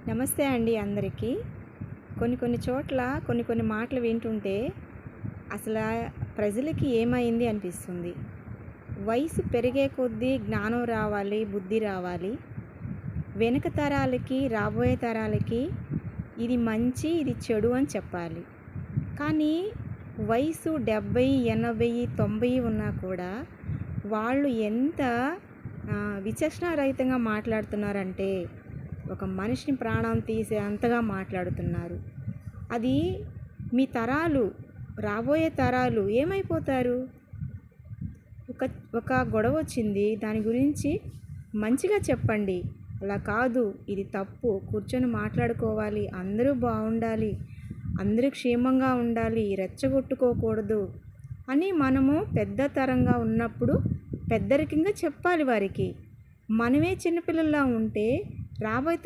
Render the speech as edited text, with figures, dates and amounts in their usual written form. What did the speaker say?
నమస్తే అండి అందరికీ. కొన్ని చోట్ల కొన్ని మాటలు వింటుంటే అసలు ప్రజలకి ఏమైంది అనిపిస్తుంది. వయసు పెరిగే కొద్దీ జ్ఞానం రావాలి, బుద్ధి రావాలి. వెనుక తరాలకి, రాబోయే తరాలకి ఇది మంచి, ఇది చెడు అని చెప్పాలి. కానీ వయసు 70, 80, 90 ఉన్నా కూడా వాళ్ళు ఎంత విచక్షణారహితంగా మాట్లాడుతున్నారంటే ఒక మనిషిని ప్రాణం తీసే అంతగా మాట్లాడుతున్నారు. అది మీ తరాలు, రాబోయే తరాలు ఏమైపోతారు? ఒక గొడవ వచ్చింది, దాని గురించి మంచిగా చెప్పండి. అలా కాదు, ఇది తప్పు, కూర్చొని మాట్లాడుకోవాలి, అందరూ బాగుండాలి, అందరూ క్షేమంగా ఉండాలి, రెచ్చగొట్టుకోకూడదు అని మనము పెద్ద తరంగా ఉన్నప్పుడు పెద్దరికంగా చెప్పాలి వారికి. మనమే చిన్నపిల్లల్లా ఉంటే రాబోయే